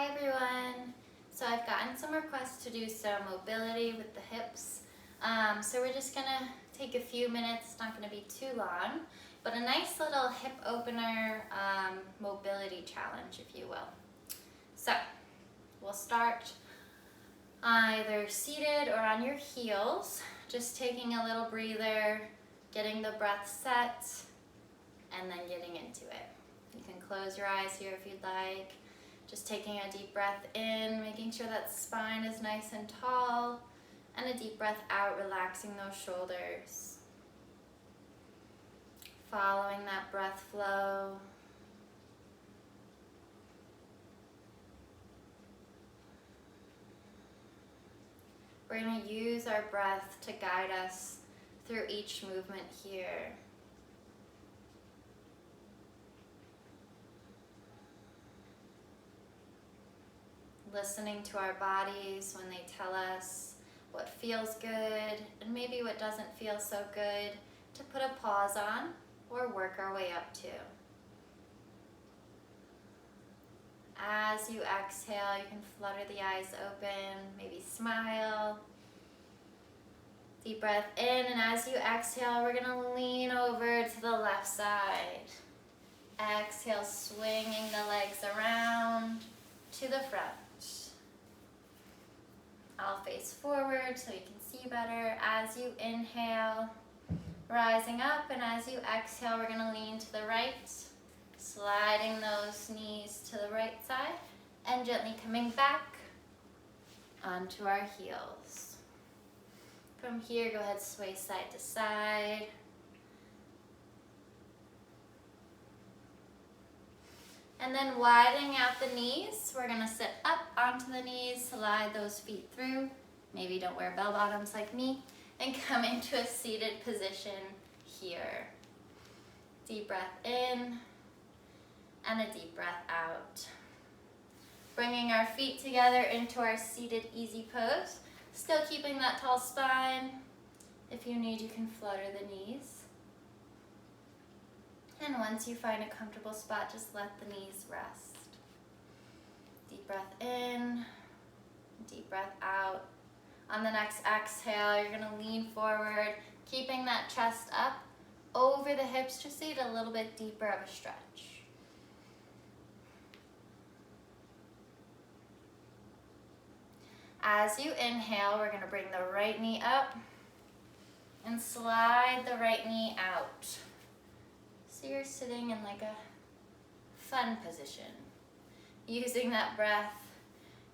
Hi everyone! So I've gotten some requests to do some mobility with the hips. So we're just gonna take a few minutes, it's not gonna be too long, but a nice little hip opener mobility challenge, if you will. So we'll start either seated or on your heels, just taking a little breather, getting the breath set, and then getting into it. You can close your eyes here if you'd like. Just taking a deep breath in, making sure that spine is nice and tall, and a deep breath out, relaxing those shoulders. Following that breath flow. We're going to use our breath to guide us through each movement here. Listening to our bodies when they tell us what feels good and maybe what doesn't feel so good to put a pause on or work our way up to. As you exhale, you can flutter the eyes open, maybe smile. Deep breath in, and as you exhale, we're going to lean over to the left side. Exhale, swinging the legs around to the front. I'll face forward so you can see better. As you inhale, rising up, and as you exhale, we're going to lean to the right, sliding those knees to the right side, and gently coming back onto our heels. From here, go ahead, sway side to side. And then widening out the knees, we're gonna sit up onto the knees, slide those feet through. Maybe don't wear bell bottoms like me, and come into a seated position here. Deep breath in, and a deep breath out. Bringing our feet together into our seated easy pose, still keeping that tall spine. If you need, you can flutter the knees. And once you find a comfortable spot, just let the knees rest. Deep breath in, deep breath out. On the next exhale, you're gonna lean forward, keeping that chest up over the hips, just to get a little bit deeper of a stretch. As you inhale, we're gonna bring the right knee up and slide the right knee out. So you're sitting in like a fun position. Using that breath,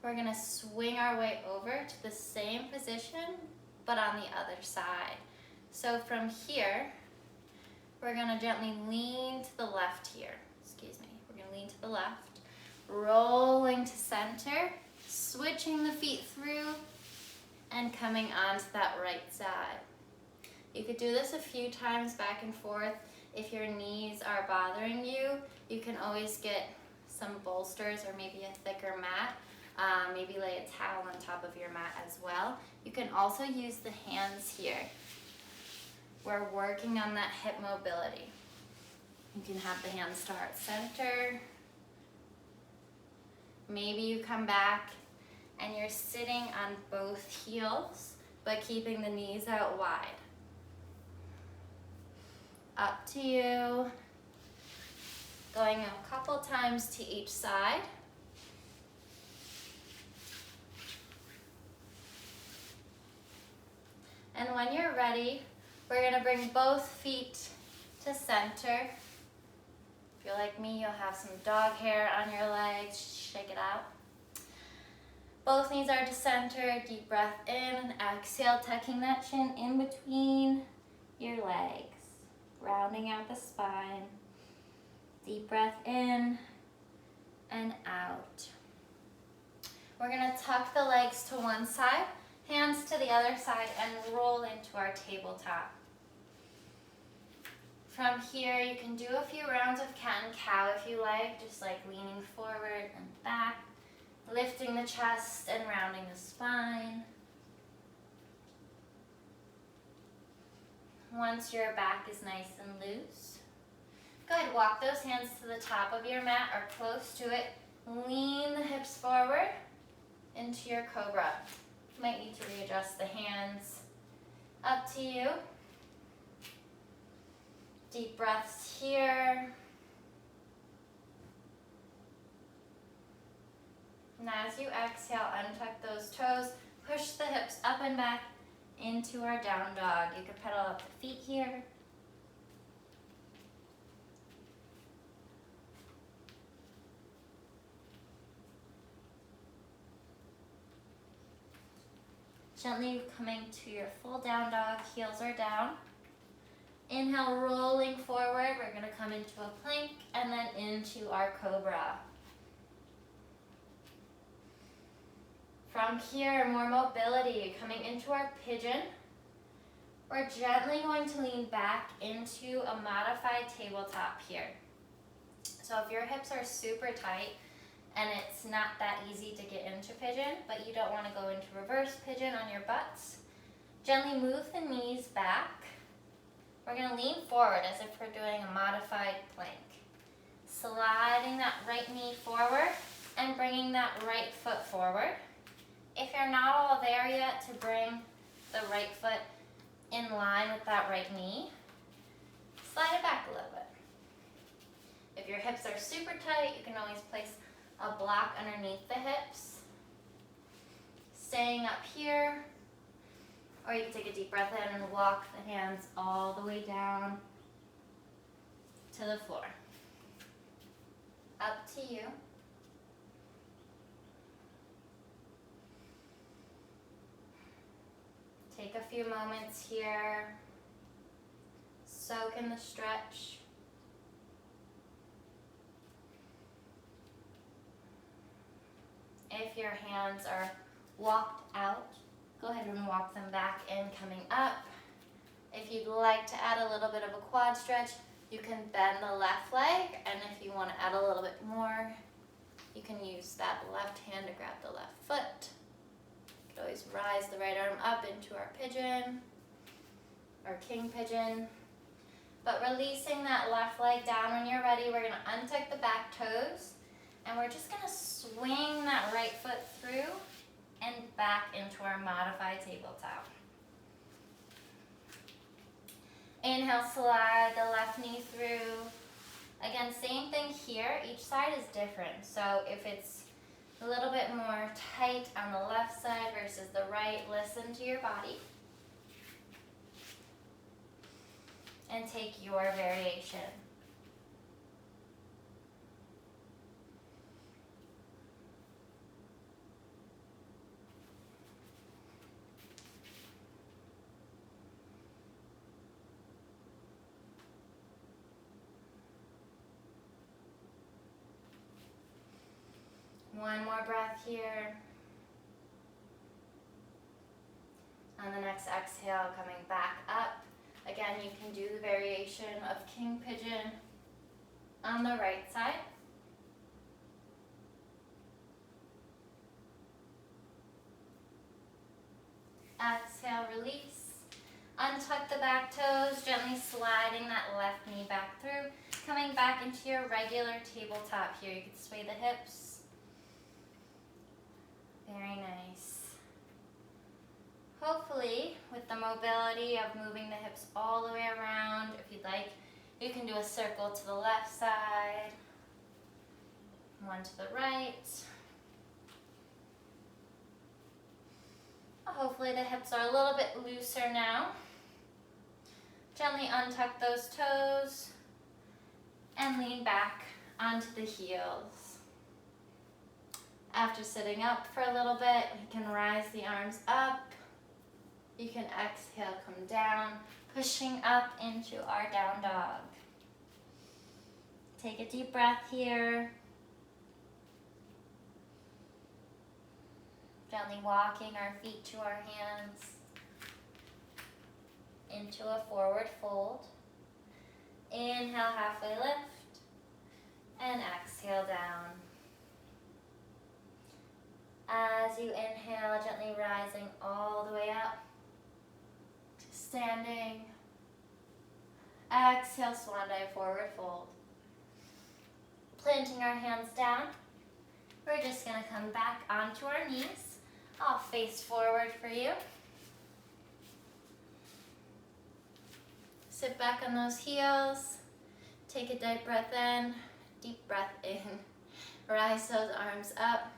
we're gonna swing our way over to the same position, but on the other side. So from here, we're gonna gently lean to the left here. We're gonna lean to the left, rolling to center, switching the feet through, and coming onto that right side. You could do this a few times back and forth. If your knees are bothering you, you can always get some bolsters or maybe a thicker mat. Maybe lay a towel on top of your mat as well. You can also use the hands here. We're working on that hip mobility. You can have the hands start center. Maybe you come back and you're sitting on both heels, but keeping the knees out wide. Up to you. Going a couple times to each side. And when you're ready, we're gonna bring both feet to center. If you're like me, you'll have some dog hair on your legs. Shake it out. Both knees are to center. Deep breath in and exhale, tucking that chin in between your legs. Rounding out the spine. Deep breath in and out. We're gonna tuck the legs to one side, hands to the other side, and roll into our tabletop. From here, you can do a few rounds of cat and cow if you like, just like leaning forward and back, lifting the chest and rounding the spine. Once your back is nice and loose, go ahead, walk those hands to the top of your mat or close to it. Lean the hips forward. into your cobra. You might need to readjust the hands. Up to you. Deep breaths here. And as you exhale, untuck those toes, push the hips up and back into our down dog. You can pedal up the feet here. Gently coming to your full down dog, heels are down. Inhale, rolling forward. We're gonna come into a plank and then into our cobra. From here, more mobility, coming into our pigeon. We're gently going to lean back into a modified tabletop here. So if your hips are super tight and it's not that easy to get into pigeon, but you don't want to go into reverse pigeon on your butts, gently move the knees back. We're going to lean forward as if we're doing a modified plank. Sliding that right knee forward and bringing that right foot forward. If you're not all there yet, to bring the right foot in line with that right knee, slide it back a little bit. If your hips are super tight, you can always place a block underneath the hips. Staying up here, or you can take a deep breath in and walk the hands all the way down to the floor. Up to you. Take a few moments here. Soak in the stretch. If your hands are walked out, go ahead and walk them back in, coming up. If you'd like to add a little bit of a quad stretch, you can bend the left leg, and if you want to add a little bit more, you can use that left hand to grab the left foot. You can always rise the right arm up into our pigeon, or king pigeon. But releasing that left leg down when you're ready, we're going to untuck the back toes, and we're just going to swing that right foot through and back into our modified tabletop. Inhale, slide the left knee through. Again, same thing here. Each side is different. So if it's a little bit more tight on the left side versus the right, listen to your body. And take your variation. One more breath here. On the next exhale, coming back up. Again, you can do the variation of king pigeon on the right side. Exhale, release. Untuck the back toes, gently sliding that left knee back through. Coming back into your regular tabletop here. You can sway the hips. Very nice. Hopefully, with the mobility of moving the hips all the way around, if you'd like, you can do a circle to the left side, one to the right. Hopefully the hips are a little bit looser now. Gently untuck those toes and lean back onto the heels. After sitting up for a little bit, you can rise the arms up. You can exhale, come down, pushing up into our down dog. Take a deep breath here. Gently walking our feet to our hands into a forward fold. Inhale, halfway lift, and exhale down. As you inhale, gently rising all the way up to standing. Exhale, swan dive, forward fold. Planting our hands down, we're just going to come back onto our knees. I'll face forward for you. Sit back on those heels. Take a deep breath in. Deep breath in. Rise those arms up.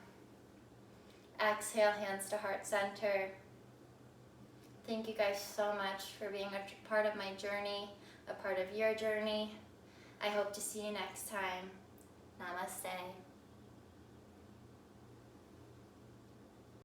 Exhale, hands to heart center. Thank you guys so much for being a part of my journey, a part of your journey. I hope to see you next time. Namaste.